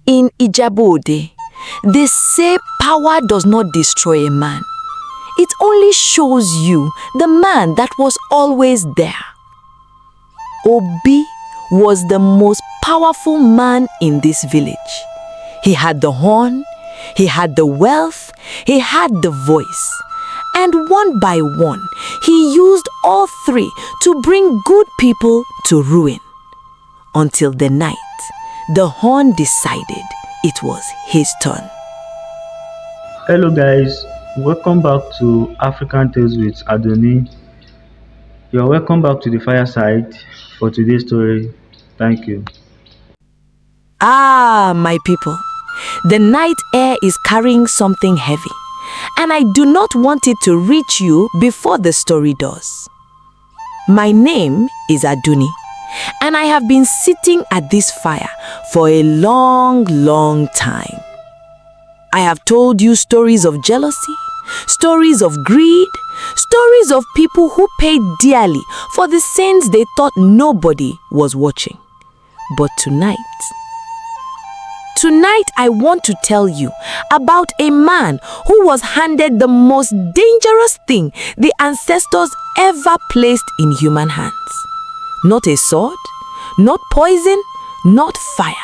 In Ijebu-Ode, they say power does not destroy a man. It only shows you the man that was always there. Obi was the most powerful man in this village. He had the horn, he had the wealth, he had the voice. And one by one, he used all three to bring good people to ruin. Until the night, the horn decided it was his turn. Hello guys, welcome back to African Tales with Adoni. You're welcome back to the fireside for today's story. Thank you. My people, the night air is carrying something heavy, and I do not want it to reach you before the story does. My name is Aduni, and I have been sitting at this fire for a long time. I have told you stories of jealousy, stories of greed, stories of people who paid dearly for the sins they thought nobody was watching. But tonight I want to tell you about a man who was handed the most dangerous thing the ancestors ever placed in human hands. Not a sword, not poison, not fire.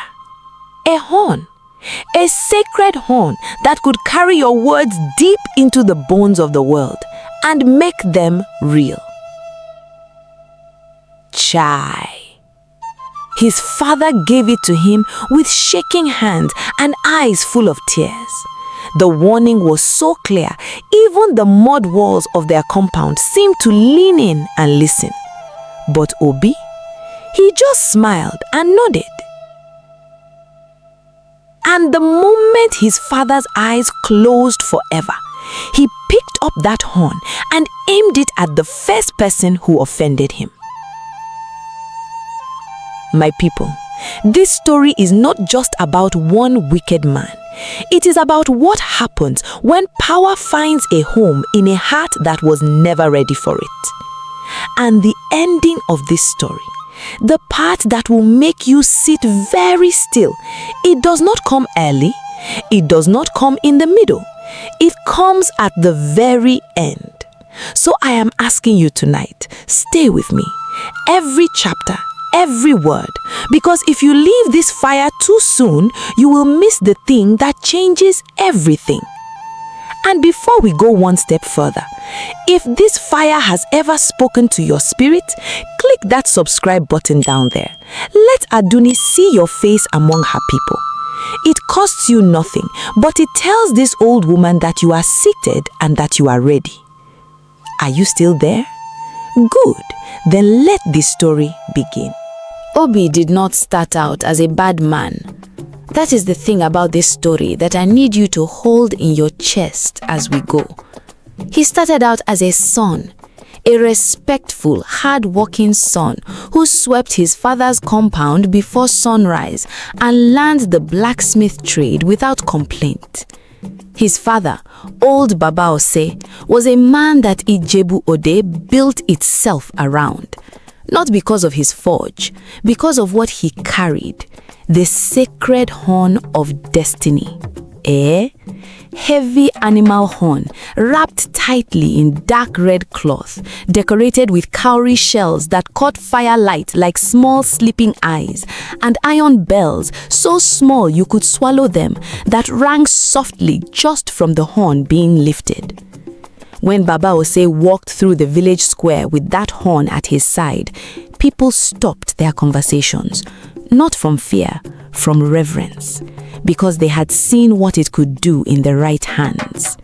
A horn. A sacred horn that could carry your words deep into the bones of the world and make them real. Chai. His father gave it to him with shaking hands and eyes full of tears. The warning was so clear, even the mud walls of their compound seemed to lean in and listen. But Obi, he just smiled and nodded. And the moment his father's eyes closed forever, he picked up that horn and aimed it at the first person who offended him. My people, this story is not just about one wicked man. It is about what happens when power finds a home in a heart that was never ready for it. And the ending of this story, the part that will make you sit very still, it does not come early, it does not come in the middle, it comes at the very end. So I am asking you tonight, stay with me, every chapter, every word, because if you leave this fire too soon, you will miss the thing that changes everything. And before we go one step further, if this fire has ever spoken to your spirit, click that subscribe button down there. Let Aduni see your face among her people. It costs you nothing, but it tells this old woman that you are seated and that you are ready. Are you still there? Good. Then let this story begin. Obi did not start out as a bad man. That is the thing about this story that I need you to hold in your chest as we go. He started out as a son, a respectful, hard-working son who swept his father's compound before sunrise and learned the blacksmith trade without complaint. His father, old Baba-Ose, was a man that Ijebu-Ode built itself around. Not because of his forge, because of what he carried. The sacred horn of destiny. Heavy animal horn, wrapped tightly in dark red cloth, decorated with cowrie shells that caught firelight like small sleeping eyes, and iron bells so small you could swallow them that rang softly just from the horn being lifted. When Baba-Ose walked through the village square with that horn at his side, people stopped their conversations, not from fear, from reverence, because they had seen what it could do in the right hands.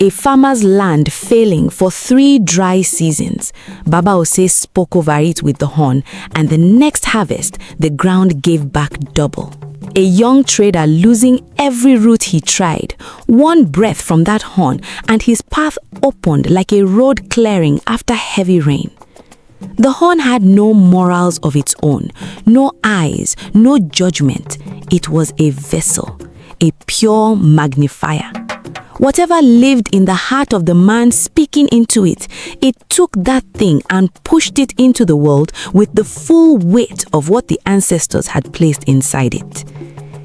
A farmer's land failing for 3 dry seasons, Baba-Ose spoke over it with the horn, and the next harvest, the ground gave back double. A young trader losing every route he tried, one breath from that horn, and his path opened like a road clearing after heavy rain. The horn had no morals of its own, no eyes, no judgment. It was a vessel, a pure magnifier. Whatever lived in the heart of the man speaking into it, it took that thing and pushed it into the world with the full weight of what the ancestors had placed inside it.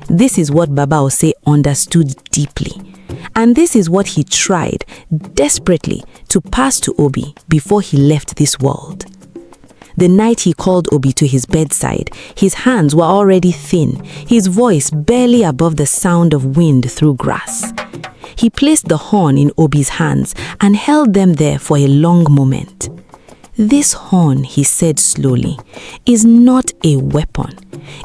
This is what Baba Ose understood deeply. And this is what he tried desperately to pass to Obi before he left this world. The night he called Obi to his bedside, his hands were already thin, his voice barely above the sound of wind through grass. He placed the horn in Obi's hands and held them there for a long moment. This horn, he said slowly, is not a weapon.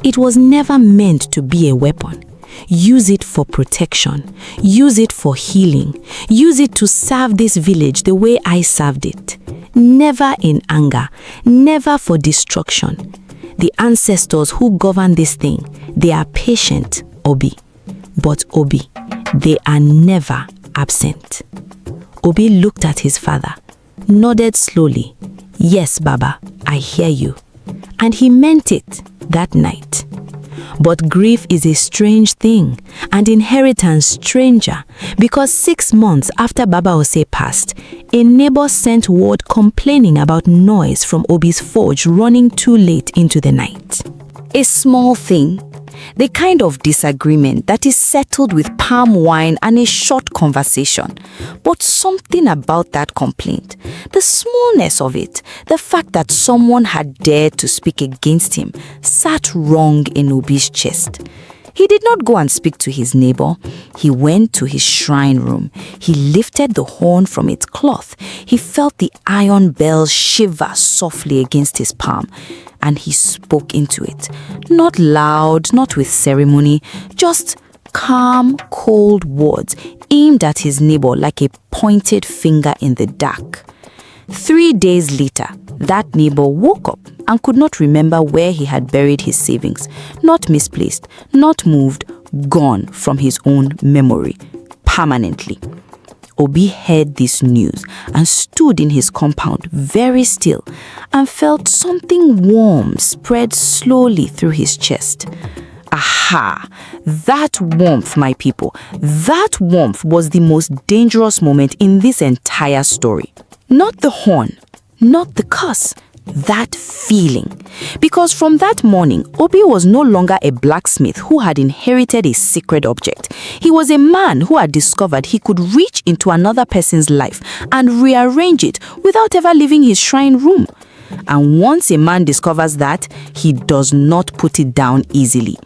It was never meant to be a weapon. Use it for protection. Use it for healing. Use it to serve this village the way I served it. Never in anger. Never for destruction. The ancestors who govern this thing, they are patient, Obi. But Obi, they are never absent. Obi looked at his father, nodded slowly. Yes, Baba, I hear you. And he meant it that night. But grief is a strange thing, and inheritance stranger, because 6 months after Baba Ose passed, a neighbor sent word complaining about noise from Obi's forge running too late into the night. A small thing, the kind of disagreement that is settled with palm wine and a short conversation. But something about that complaint, the smallness of it, the fact that someone had dared to speak against him, sat wrong in Obi's chest. He did not go and speak to his neighbor. He went to his shrine room. He lifted the horn from its cloth. He felt the iron bells shiver softly against his palm. And he spoke into it. Not loud, not with ceremony, just calm, cold words aimed at his neighbor like a pointed finger in the dark. 3 days later, that neighbor woke up and could not remember where he had buried his savings. Not misplaced, not moved, gone from his own memory, permanently. Obi heard this news and stood in his compound very still and felt something warm spread slowly through his chest. Aha! That warmth, my people, that warmth was the most dangerous moment in this entire story. Not the horn, not the curse, that feeling. Because from that morning, Obi was no longer a blacksmith who had inherited a sacred object. He was a man who had discovered he could reach into another person's life and rearrange it without ever leaving his shrine room. And once a man discovers that, he does not put it down easily.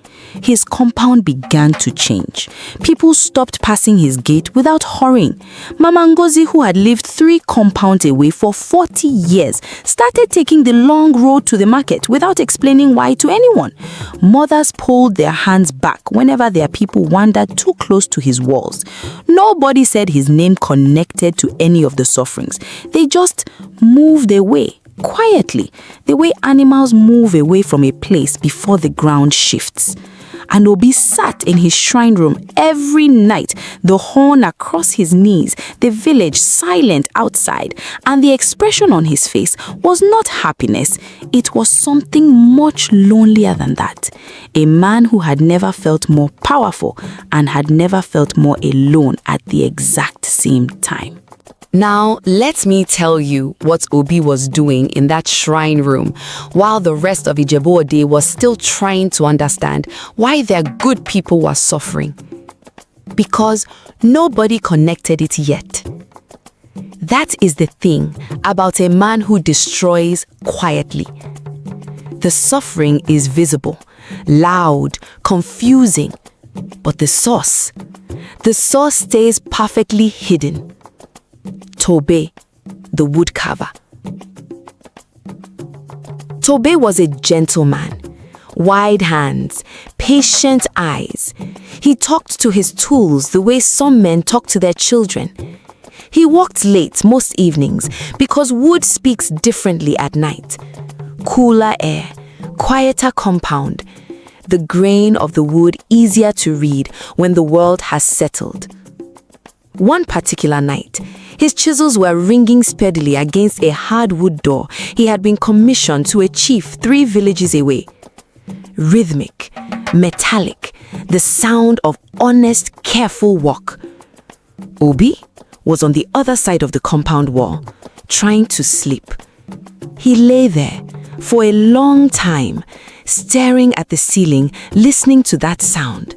His compound began to change. People stopped passing his gate without hurrying. Mama Ngozi, who had lived 3 compounds away for 40 years, started taking the long road to the market without explaining why to anyone. Mothers pulled their hands back whenever their people wandered too close to his walls. Nobody said his name connected to any of the sufferings. They just moved away. Quietly, the way animals move away from a place before the ground shifts. And Obi sat in his shrine room every night, the horn across his knees, the village silent outside, and the expression on his face was not happiness, it was something much lonelier than that. A man who had never felt more powerful and had never felt more alone at the exact same time. Now, let me tell you what Obi was doing in that shrine room while the rest of Ijebu-Ode was still trying to understand why their good people were suffering. Because nobody connected it yet. That is the thing about a man who destroys quietly. The suffering is visible, loud, confusing, but the source stays perfectly hidden. Tobe, the woodcarver. Tobe was a gentleman, wide hands, patient eyes. He talked to his tools the way some men talk to their children. He worked late most evenings because wood speaks differently at night. Cooler air, quieter compound, the grain of the wood easier to read when the world has settled. One particular night, his chisels were ringing steadily against a hardwood door he had been commissioned to a chief 3 villages away. Rhythmic, metallic, the sound of honest, careful work. Obi was on the other side of the compound wall, trying to sleep. He lay there for a long time, staring at the ceiling, listening to that sound.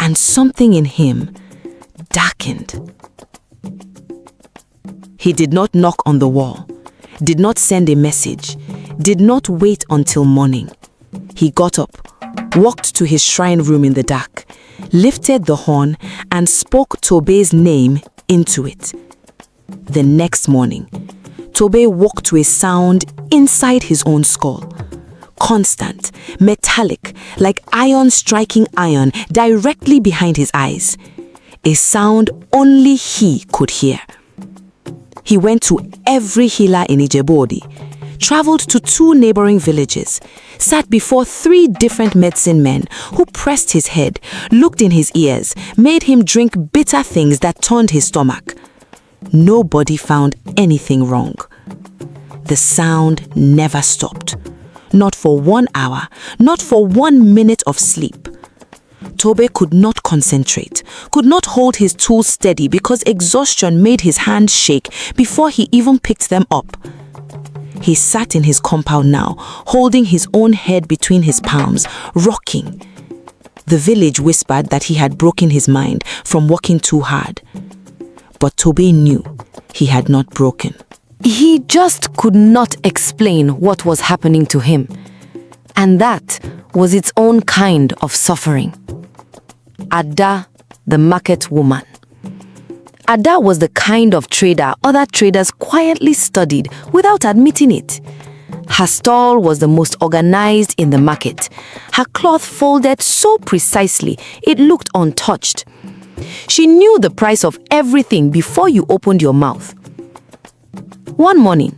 and something in him darkened. He did not knock on the wall, did not send a message, did not wait until morning. He got up, walked to his shrine room in the dark, lifted the horn, and spoke Tobe's name into it. The next morning, Tobe woke to a sound inside his own skull. Constant, metallic, like iron striking iron directly behind his eyes. A sound only he could hear. He went to every healer in Ijebu-Ode, traveled to 2 neighboring villages, sat before 3 different medicine men who pressed his head, looked in his ears, made him drink bitter things that turned his stomach. Nobody found anything wrong. The sound never stopped. Not for 1 hour, not for 1 minute of sleep. Tobe could not concentrate, could not hold his tools steady because exhaustion made his hands shake before he even picked them up. He sat in his compound now, holding his own head between his palms, rocking. The village whispered that he had broken his mind from working too hard. But Tobe knew he had not broken. He just could not explain what was happening to him. And that was its own kind of suffering. Ada, the market woman. Ada was the kind of trader other traders quietly studied without admitting it. Her stall was the most organized in the market. Her cloth folded so precisely it looked untouched. She knew the price of everything before you opened your mouth. One morning,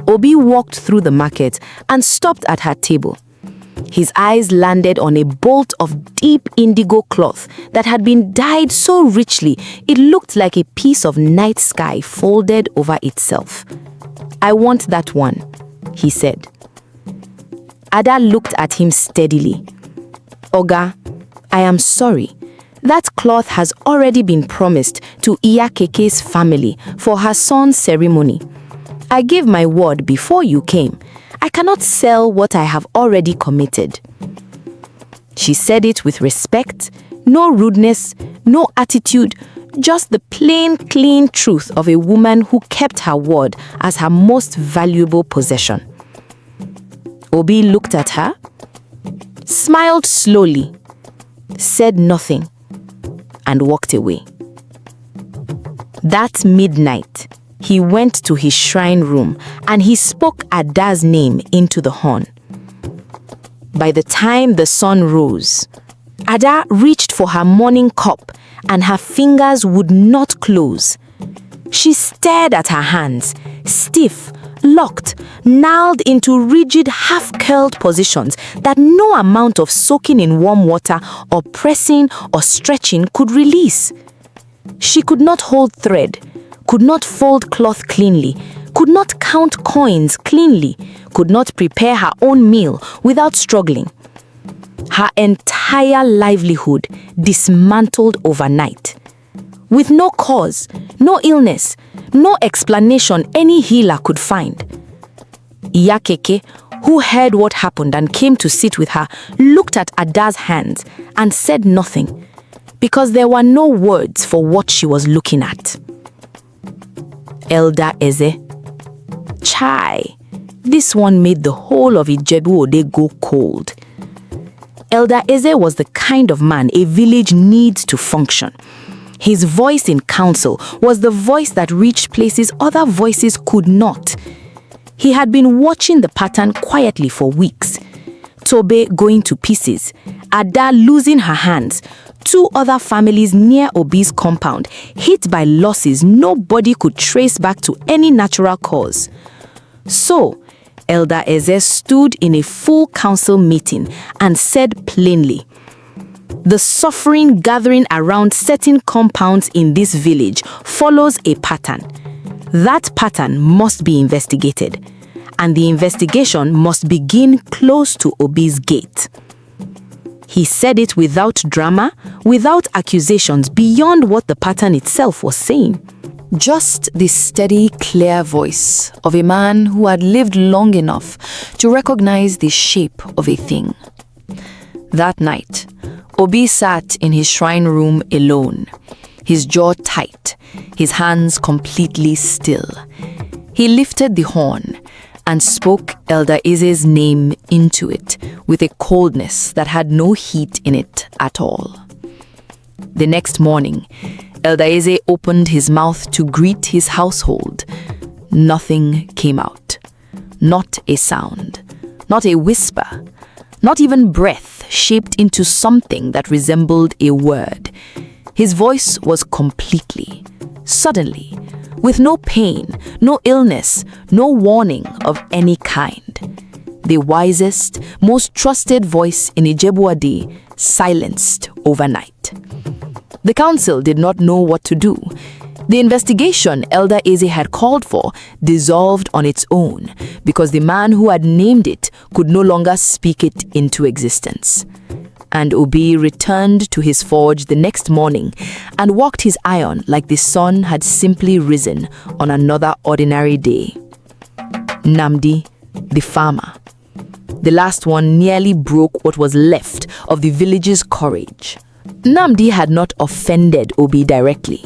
Obi walked through the market and stopped at her table. His eyes landed on a bolt of deep indigo cloth that had been dyed so richly it looked like a piece of night sky folded over itself. "I want that one," he said. Ada looked at him steadily. "Oga, I am sorry. That cloth has already been promised to Iyakeke's family for her son's ceremony. I gave my word before you came. I cannot sell what I have already committed." She said it with respect, no rudeness, no attitude, just the plain, clean truth of a woman who kept her word as her most valuable possession. Obi looked at her, smiled slowly, said nothing, and walked away. That midnight, he went to his shrine room and he spoke Ada's name into the horn. By the time the sun rose, Ada reached for her morning cup and her fingers would not close. She stared at her hands, stiff, locked, gnarled into rigid half-curled positions that no amount of soaking in warm water or pressing or stretching could release. She could not hold thread, could not fold cloth cleanly, could not count coins cleanly, could not prepare her own meal without struggling. Her entire livelihood dismantled overnight. With no cause, no illness, no explanation any healer could find. Iyakeke, who heard what happened and came to sit with her, looked at Ada's hands and said nothing, because there were no words for what she was looking at. Elder Eze. Chai, this one made the whole of Ijebu-Ode go cold. Elder Eze was the kind of man a village needs to function. His voice in council was the voice that reached places other voices could not. He had been watching the pattern quietly for weeks. Tobe going to pieces, Ada losing her hands, 2 other families near Obi's compound, hit by losses nobody could trace back to any natural cause. So, Elder Eze stood in a full council meeting and said plainly, "The suffering gathering around certain compounds in this village follows a pattern. That pattern must be investigated, and the investigation must begin close to Obi's gate." He said it without drama, without accusations beyond what the pattern itself was saying. Just the steady, clear voice of a man who had lived long enough to recognize the shape of a thing. That night, Obi sat in his shrine room alone, his jaw tight, his hands completely still. He lifted the horn and spoke Elder Eze's name into it with a coldness that had no heat in it at all. The next morning, Elder Eze opened his mouth to greet his household. Nothing came out. Not a sound, not a whisper, not even breath shaped into something that resembled a word. His voice was completely, suddenly, with no pain, no illness, no warning of any kind. The wisest, most trusted voice in Ijebu-Ode silenced overnight. The council did not know what to do. The investigation Elder Eze had called for dissolved on its own because the man who had named it could no longer speak it into existence. And Obi returned to his forge the next morning and walked his iron like the sun had simply risen on another ordinary day. Nnamdi, the farmer, the last one, nearly broke what was left of the village's courage. Nnamdi had not offended Obi directly.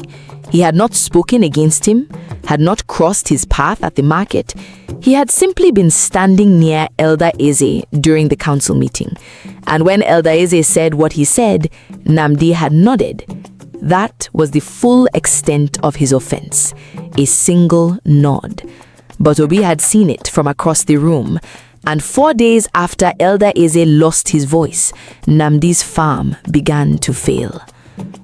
He had not spoken against him, had not crossed his path at the market. He had simply been standing near Elder Eze during the council meeting. And when Elder Eze said what he said, Nnamdi had nodded. That was the full extent of his offense, a single nod. But Obi had seen it from across the room. And 4 days after Elder Eze lost his voice, Nnamdi's farm began to fail.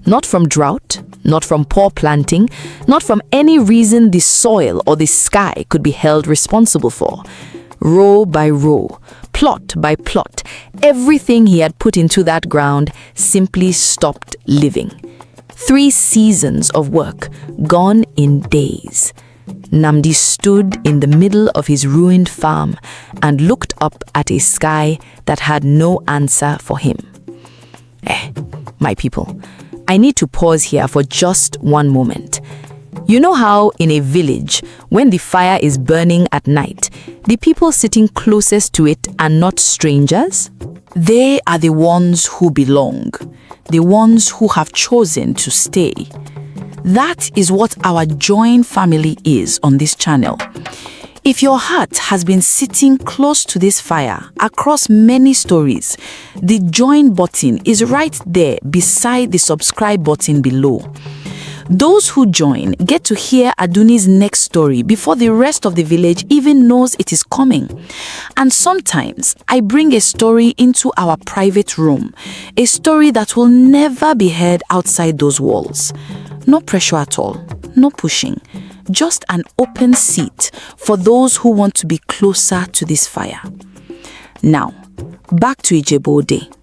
Not from drought, not from poor planting, not from any reason the soil or the sky could be held responsible for. Row by row, plot by plot, everything he had put into that ground simply stopped living. 3 seasons of work gone in days. Nnamdi stood in the middle of his ruined farm and looked up at a sky that had no answer for him. My people, I need to pause here for just one moment. You know how in a village, when the fire is burning at night, the people sitting closest to it are not strangers? They are the ones who belong, the ones who have chosen to stay. That is what our joint family is on this channel. If your heart has been sitting close to this fire across many stories, the join button is right there beside the subscribe button below. Those who join get to hear Aduni's next story before the rest of the village even knows it is coming. And sometimes I bring a story into our private room, a story that will never be heard outside those walls. No pressure at all, no pushing. Just an open seat for those who want to be closer to this fire. Now, back to Ijebu-Ode.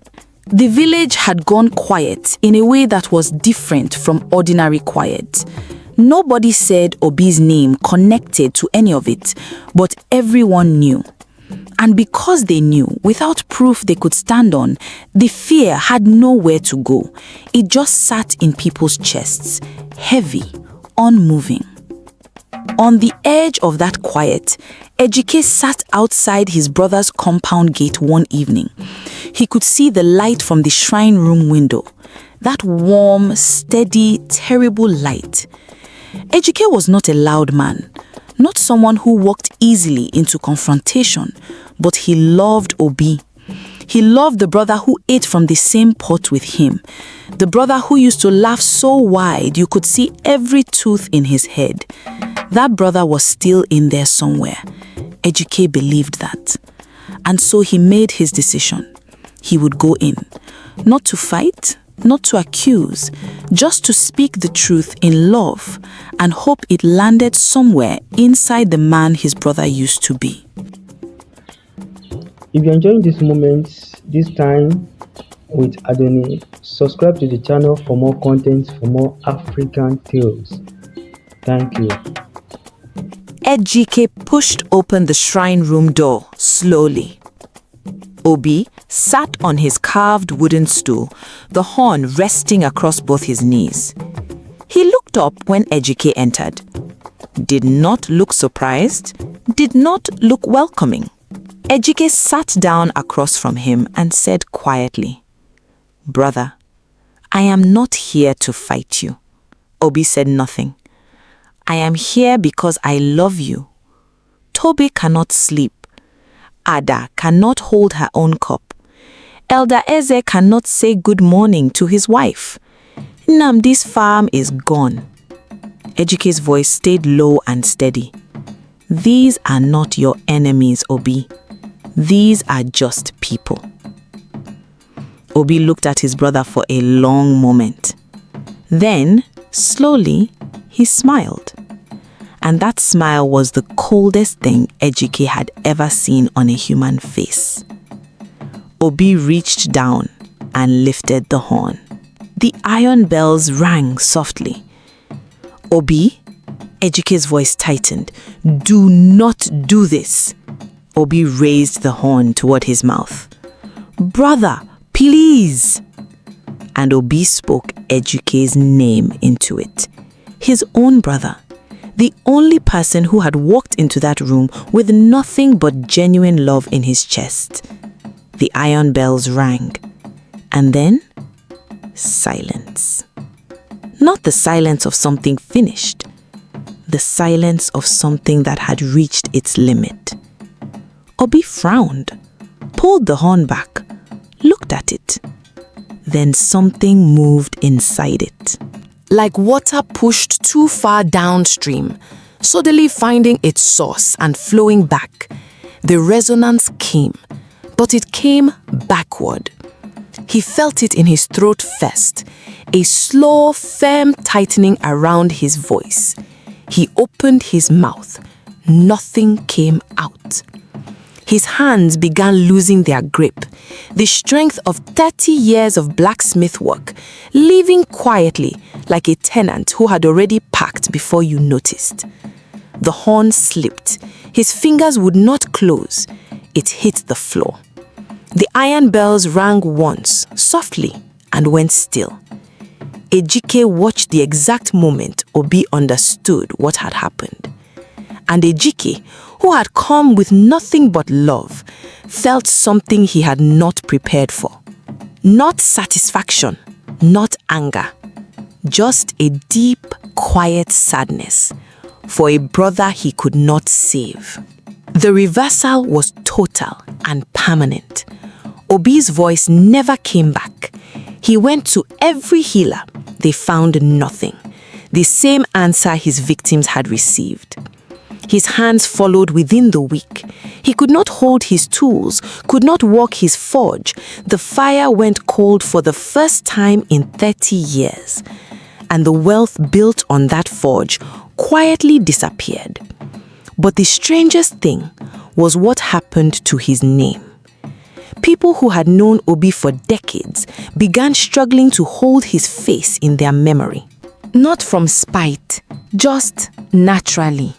The village had gone quiet in a way that was different from ordinary quiet. Nobody said Obi's name connected to any of it, but everyone knew. And because they knew, without proof they could stand on, the fear had nowhere to go. It just sat in people's chests, heavy, unmoving. On the edge of that quiet, Ejike sat outside his brother's compound gate one evening. He could see the light from the shrine room window. That warm, steady, terrible light. Ejike was not a loud man, not someone who walked easily into confrontation, but he loved Obi. He loved the brother who ate from the same pot with him, the brother who used to laugh so wide you could see every tooth in his head. That brother was still in there somewhere. Ejike believed that. And so he made his decision. He would go in, not to fight, not to accuse, just to speak the truth in love and hope it landed somewhere inside the man his brother used to be. If you're enjoying this moment, this time with Adoni, subscribe to the channel for more content, for more African tales. Thank you. Ejike pushed open the shrine room door slowly. Obi sat on his carved wooden stool, the horn resting across both his knees. He looked up when Ejike entered. Did not look surprised, did not look welcoming. Ejike sat down across from him and said quietly, "Brother, I am not here to fight you. Obi said nothing. I am here because I love you. Tobe cannot sleep. Ada cannot hold her own cup. Elder Eze cannot say good morning to his wife. Nnamdi's farm is gone. Ejike's voice stayed low and steady. These are not your enemies, Obi. These are just people. Obi looked at his brother for a long moment. Then, slowly, he smiled. And that smile was the coldest thing Ejike had ever seen on a human face. Obi reached down and lifted the horn. The iron bells rang softly. Obi, Ejike's voice tightened. Do not do this. Obi raised the horn toward his mouth. Brother, please. And Obi spoke Ejike's name into it. His own brother. The only person who had walked into that room with nothing but genuine love in his chest. The iron bells rang. And then, silence. Not the silence of something finished. The silence of something that had reached its limit. Obi frowned, pulled the horn back, looked at it. Then something moved inside it. Like water pushed too far downstream, suddenly finding its source and flowing back. The resonance came, but it came backward. He felt it in his throat first, a slow, firm tightening around his voice. He opened his mouth. Nothing came out. His hands began losing their grip, the strength of 30 years of blacksmith work, leaving quietly like a tenant who had already packed before you noticed. The horn slipped. His fingers would not close. It hit the floor. The iron bells rang once, softly, and went still. Ejike watched the exact moment Obi understood what had happened. And Ejike, who had come with nothing but love, felt something he had not prepared for. Not satisfaction, not anger, just a deep, quiet sadness for a brother he could not save. The reversal was total and permanent. Obi's voice never came back. He went to every healer. They found nothing. The same answer his victims had received. His hands followed within the week. He could not hold his tools, could not walk his forge. The fire went cold for the first time in 30 years. And the wealth built on that forge quietly disappeared. But the strangest thing was what happened to his name. People who had known Obi for decades began struggling to hold his face in their memory. Not from spite, just naturally.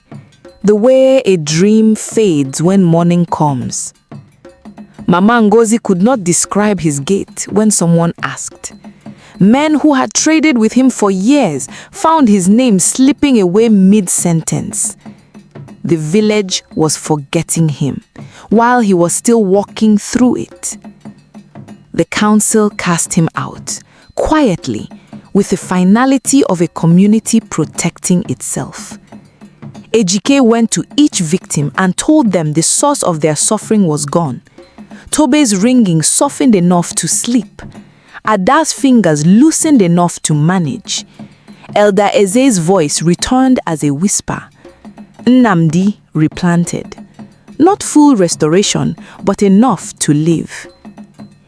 The way a dream fades when morning comes. Mama Ngozi could not describe his gait when someone asked. Men who had traded with him for years found his name slipping away mid-sentence. The village was forgetting him while he was still walking through it. The council cast him out, quietly, with the finality of a community protecting itself. Ejike went to each victim and told them the source of their suffering was gone. Tobe's ringing softened enough to sleep. Ada's fingers loosened enough to manage. Elder Eze's voice returned as a whisper. Nnamdi replanted. Not full restoration, but enough to live.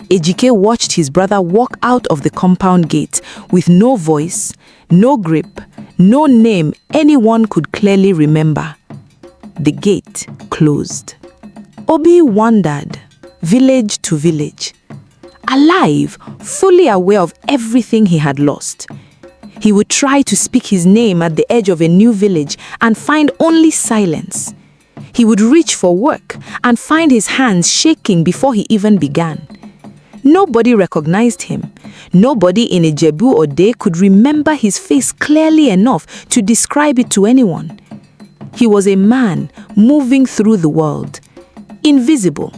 Ejike watched his brother walk out of the compound gate with no voice, no grip, no name anyone could clearly remember. The gate closed. Obi wandered, village to village. Alive, fully aware of everything he had lost. He would try to speak his name at the edge of a new village and find only silence. He would reach for work and find his hands shaking before he even began. Nobody recognized him. Nobody in Ijebu-Ode could remember his face clearly enough to describe it to anyone. He was a man moving through the world. Invisible.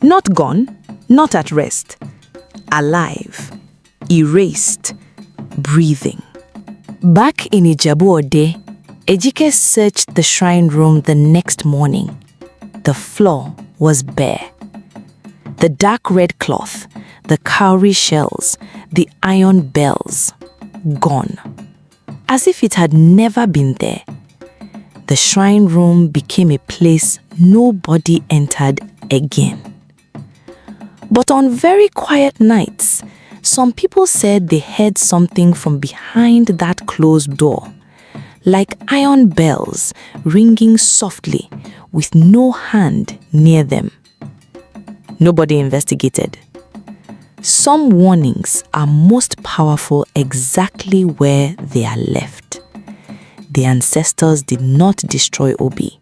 Not gone, not at rest. Alive. Erased. breathing. Back in Ijebu-Ode, Ejike searched the shrine room the next morning. The floor was bare. The dark red cloth, the cowrie shells, the iron bells, gone. As if it had never been there. The shrine room became a place nobody entered again. But on very quiet nights, some people said they heard something from behind that closed door, like iron bells ringing softly with no hand near them. Nobody investigated. Some warnings are most powerful exactly where they are left. The ancestors did not destroy Obi.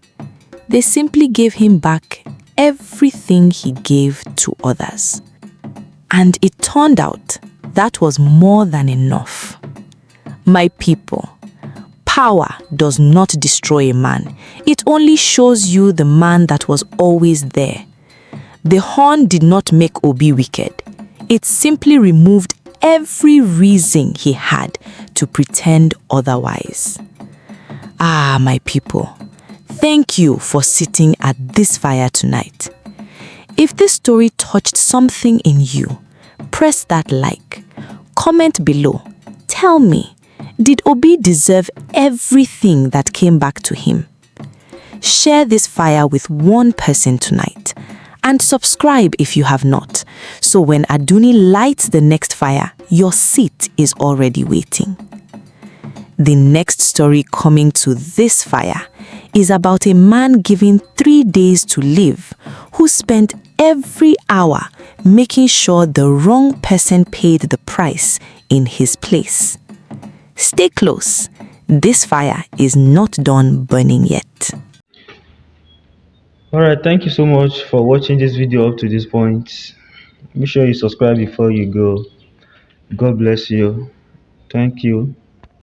They simply gave him back everything he gave to others. And it turned out that was more than enough. My people, power does not destroy a man. It only shows you the man that was always there. The horn did not make Obi wicked. It simply removed every reason he had to pretend otherwise. Ah, my people, thank you for sitting at this fire tonight. If this story touched something in you, press that like. Comment below. Tell me, did Obi deserve everything that came back to him? Share this fire with one person tonight. And subscribe if you have not, so when Aduni lights the next fire, your seat is already waiting. The next story coming to this fire is about a man given 3 days to live, who spent every hour making sure the wrong person paid the price in his place. Stay close. This fire is not done burning yet. Alright, thank you so much for watching this video up to this point. Make sure you subscribe before you go. God bless you. Thank you.